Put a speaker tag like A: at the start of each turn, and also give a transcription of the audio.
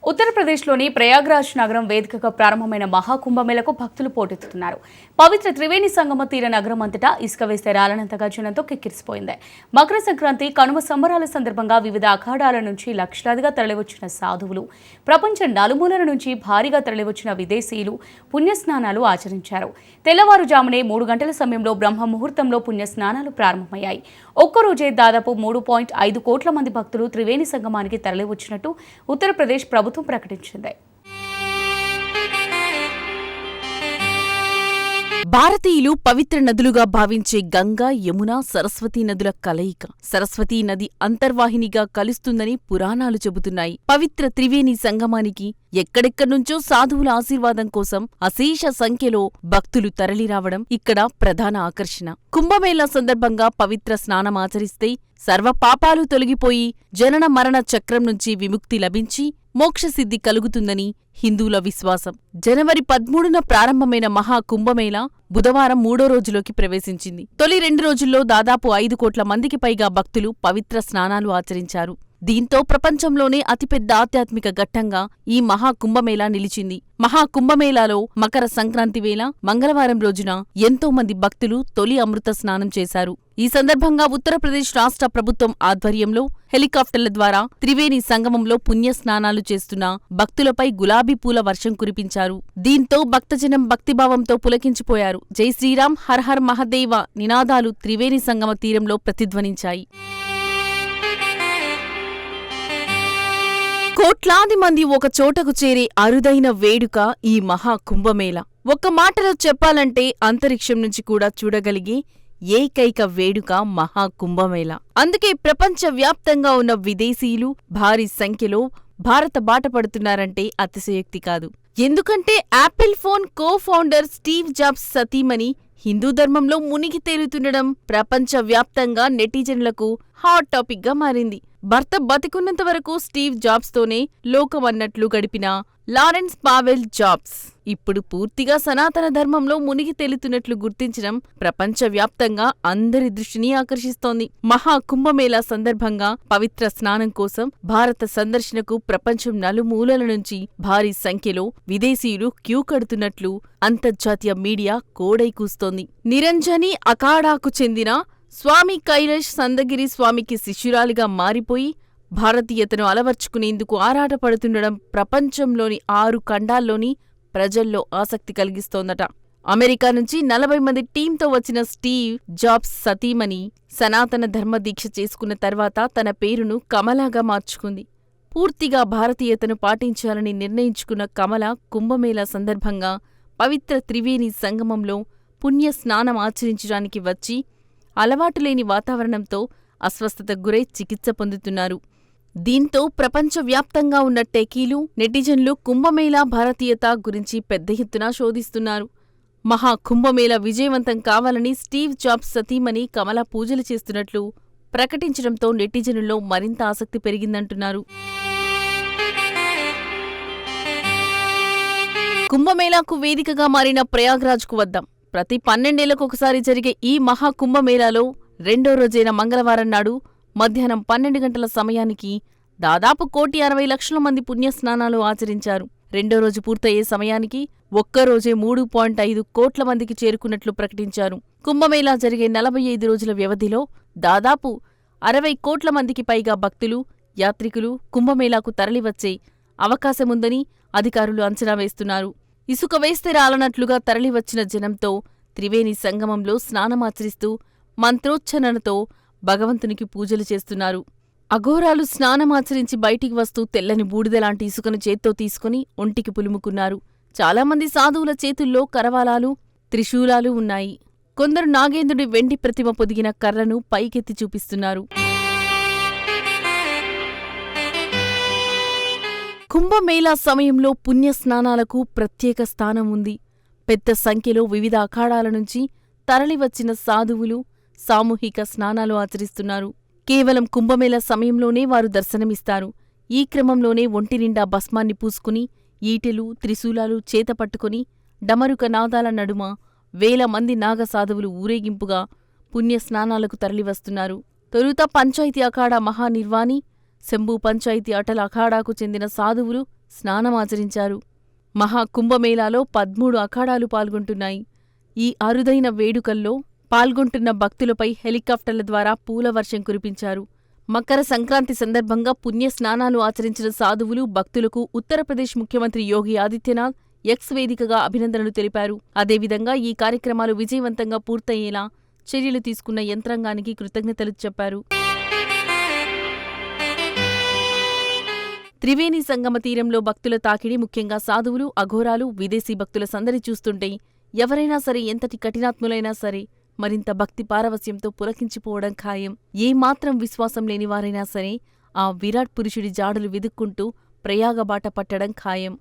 A: ఉత్తరప్రదేశ్లోని ప్రయాగ్రాజ్ నగరం వేదికగా ప్రారంభమైన మహాకుంభమేళకు భక్తులు పోటెత్తుతున్నారు. పవిత్ర త్రివేణి సంగమ తీర నగరం అంతటా ఇసుక వేస్తే రాలనంతగా జనంతో కిక్కిరిసిపోయింది. మకర సంక్రాంతి, కనుమ సంబరాల సందర్భంగా వివిధ అఖాడాల నుంచి లక్షలాదిగా తరలివచ్చిన సాధువులు, ప్రపంచం నలుమూలల నుంచి భారీగా తరలివచ్చిన విదేశీయులు పుణ్యస్నానాలు ఆచరించారు. తెల్లవారుజామునే 3 గంటల సమయంలో బ్రహ్మ ముహూర్తంలో పుణ్యస్నానాలు ప్రారంభమయ్యాయి. ఒక్కరోజే దాదాపు 3.5 కోట్ల మంది భక్తులు త్రివేణి సంగమానికి తరలివచ్చినట్టు ఉత్తరప్రదేశ్ ప్రభుత్వం ప్రకటించింది.
B: భారతీయులు పవిత్ర నదులుగా భావించే గంగా, యమున, సరస్వతీ నదుల కలయిక. సరస్వతీ నది అంతర్వాహినిగా కలుస్తుందని పురాణాలు చెబుతున్నాయి. పవిత్ర త్రివేణి సంగమానికి ఎక్కడెక్కడ్నుంచో సాధువుల ఆశీర్వాదం కోసం అశేష సంఖ్యలో భక్తులు తరలిరావడం ఇక్కడ ప్రధాన ఆకర్షణ. కుంభమేళా సందర్భంగా పవిత్ర స్నానమాచరిస్తే సర్వ పాపాలు తొలగిపోయి జనన మరణ చక్రం నుంచి విముక్తి లభించి మోక్షసిద్ధి కలుగుతుందని హిందువుల విశ్వాసం. జనవరి 13న ప్రారంభమైన మహాకుంభమేళా బుధవారం 3వ రోజులోకి ప్రవేశించింది. తొలి 2 రోజుల్లో దాదాపు 5 కోట్ల మందికి పైగా భక్తులు పవిత్ర స్నానాలు ఆచరించారు. దీంతో ప్రపంచంలోనే అతిపెద్ద ఆధ్యాత్మిక ఘట్టంగా ఈ మహాకుంభమేళా నిలిచింది. మహాకుంభమేళాలో మకర సంక్రాంతి వేళ మంగళవారం రోజున ఎంతో మంది భక్తులు తొలి అమృత స్నానం చేశారు. ఈ సందర్భంగా ఉత్తరప్రదేశ్ రాష్ట్ర ప్రభుత్వం ఆధ్వర్యంలో హెలికాప్టర్ల ద్వారా త్రివేణి సంగమంలో పుణ్యస్నానాలు చేస్తున్న భక్తులపై గులాబీ పూల వర్షం కురిపించారు. దీంతో భక్తజనం భక్తిభావంతో పులకించిపోయారు. జై శ్రీరామ్, హర్ హర్ మహదేవ నినాదాలు త్రివేణి సంగమ తీరంలో ప్రతిధ్వనించాయి. కోట్లాది మంది ఒక చోటకు చేరే అరుదైన వేడుక ఈ మహాకుంభమేళా. ఒక్క మాటలో చెప్పాలంటే అంతరిక్షం నుంచి కూడా చూడగలిగే ఏకైక వేడుక మహాకుంభమేళా. అందుకే ప్రపంచవ్యాప్తంగా ఉన్న విదేశీయులు భారీ సంఖ్యలో భారత బాట పడుతున్నారంటే అతిశయోక్తి కాదు. ఎందుకంటే Apple phone co-founder Steve jobs సతీమణి హిందూ ధర్మంలో మునిగి తేలుతుండడం ప్రపంచవ్యాప్తంగా నెటిజన్లకు హాట్ టాపిక్ గా మారింది. భర్త బతికున్నంత వరకు స్టీవ్ జాబ్స్తోనే లోకమన్నట్లు గడిపిన లారెన్స్ పావెల్ జాబ్స్ ఇప్పుడు పూర్తిగా సనాతన ధర్మంలో మునిగి తేలుతున్నట్లు గుర్తించడం ప్రపంచవ్యాప్తంగా అందరి దృష్టిని ఆకర్షిస్తోంది. మహాకుంభమేళా సందర్భంగా పవిత్ర స్నానం కోసం భారత సందర్శనకు ప్రపంచం నలుమూలల నుంచి భారీ సంఖ్యలో విదేశీయులు క్యూ కడుతున్నట్లు అంతర్జాతీయ మీడియా కోడై కూస్తోంది. నిరంజని అఖాడాకు చెందిన స్వామి కైలాష్ సందగిరి స్వామికి శిష్యురాలిగా మారిపోయి భారతీయతను అలవర్చుకునేందుకు ఆరాటపడుతుండడం ప్రపంచంలోని 6 ఖండాల్లోని ప్రజల్లో ఆసక్తి కలిగిస్తోందట. అమెరికా నుంచి 40 మంది టీంతో వచ్చిన స్టీవ్ జాబ్స్ సతీమణి సనాతన ధర్మదీక్ష చేసుకున్న తర్వాత తన పేరును కమలాగా మార్చుకుంది. పూర్తిగా భారతీయతను పాటించాలని నిర్ణయించుకున్న కమల కుంభమేళా సందర్భంగా పవిత్ర త్రివేణి సంగమంలో పుణ్య స్నానం ఆచరించడానికి వచ్చి అలవాటులేని వాతావరణంతో అస్వస్థతకు గురై చికిత్స పొందుతున్నారు. దీంతో ప్రపంచవ్యాప్తంగా ఉన్న టెకీలు, నెటిజన్లు కుంభమేళా భారతీయత గురించి పెద్ద ఎత్తున శోధిస్తున్నారు. మహాకుంభమేళా విజయవంతం కావాలని స్టీవ్ జాబ్స్ సతీమణి కమల పూజలు చేస్తున్నట్లు ప్రకటించడంతో నెటిజనుల్లో మరింత ఆసక్తి పెరిగిందంటున్నారు. కుంభమేళాకు వేదికగా మారిన ప్రయాగ్రాజ్కు వద్దాం. ప్రతి 12 ఏళ్లకొకసారి జరిగే ఈ మహాకుంభమేళాలో 2వ రోజైన మంగళవారం నాడు మధ్యాహ్నం 12 గంటల సమయానికి దాదాపు 1,60,00,000 మంది పుణ్యస్నానాలు ఆచరించారు. 2వ రోజు పూర్తయ్యే సమయానికి ఒక్కరోజే 3.5 కోట్ల మందికి చేరుకున్నట్లు ప్రకటించారు. కుంభమేళా జరిగే 45 రోజుల వ్యవధిలో దాదాపు 60 కోట్ల మందికి పైగా భక్తులు, యాత్రికులు కుంభమేళాకు తరలివచ్చే అవకాశముందని అధికారులు అంచనా వేస్తున్నారు. ఇసుక వేస్తే రాలనట్లుగా తరలివచ్చిన జనంతో త్రివేణి సంగమంలో స్నానమాచరిస్తూ మంత్రోచ్చరణతో భగవంతునికి పూజలు చేస్తున్నారు. అఘోరాలు స్నానమాచరించి బయటికి వస్తూ తెల్లని బూడిదలాంటి ఇసుకను చేత్తో తీసుకుని ఒంటికి పులుముకున్నారు. చాలామంది సాధువుల చేతుల్లో కరవాలాలు, త్రిశూలాలు ఉన్నాయి. కొందరు నాగేంద్రుడి వెండి ప్రతిమ పొదిగిన కర్రను పైకెత్తి చూపిస్తున్నారు. కుంభమేళా సమయంలో పుణ్యస్నానాలకు ప్రత్యేక స్థానం ఉంది. పెద్ద సంఖ్యలో వివిధ అఖాడాల నుంచి తరలివచ్చిన సాధువులు సామూహిక స్నానాలు ఆచరిస్తున్నారు. కేవలం కుంభమేళా సమయంలోనే వారు దర్శనమిస్తారు. ఈ క్రమంలోనే ఒంటినిండా భస్మాన్ని పూసుకుని ఈటెలు, త్రిశూలాలు చేతపట్టుకుని డమరుక నాదాల నడుమ వేల మంది నాగసాధువులు ఊరేగింపుగా పుణ్యస్నానాలకు తరలివస్తున్నారు. తొలుత పంచాయతీ అఖాడా మహానిర్వాణి, శంభూ పంచాయతీ అటల్ అఖాడాకు చెందిన సాధువులు స్నానమాచరించారు. మహాకుంభమేళాలో 13 అఖాడాలు పాల్గొంటున్నాయి. ఈ అరుదైన వేడుకల్లో పాల్గొంటున్న భక్తులపై హెలికాప్టర్ల ద్వారా పూలవర్షం కురిపించారు. మకర సంక్రాంతి సందర్భంగా పుణ్యస్నానాలు ఆచరించిన సాధువులు, భక్తులకు ఉత్తరప్రదేశ్ ముఖ్యమంత్రి యోగి ఆదిత్యనాథ్ ఎక్స్ వేదికగా అభినందనలు తెలిపారు. అదేవిధంగా ఈ కార్యక్రమాలు విజయవంతంగా పూర్తయ్యేలా చర్యలు తీసుకున్న యంత్రాంగానికి కృతజ్ఞతలు చెప్పారు. త్రివేణి సంగమ తీరంలో భక్తుల తాకిడి, ముఖ్యంగా సాధువులు, అఘోరాలు, విదేశీ భక్తుల సందడి చూస్తుంటే ఎవరైనా సరే, ఎంతటి కఠినాత్ములైనా సరే మరింత భక్తి పారవస్యంతో పులకించిపోవడం ఖాయం. ఏమాత్రం విశ్వాసం లేనివారైనా సరే ఆ విరాట్ పురుషుడి జాడలు వెదుక్కుంటూ ప్రయాగ బాట పట్టడం ఖాయం.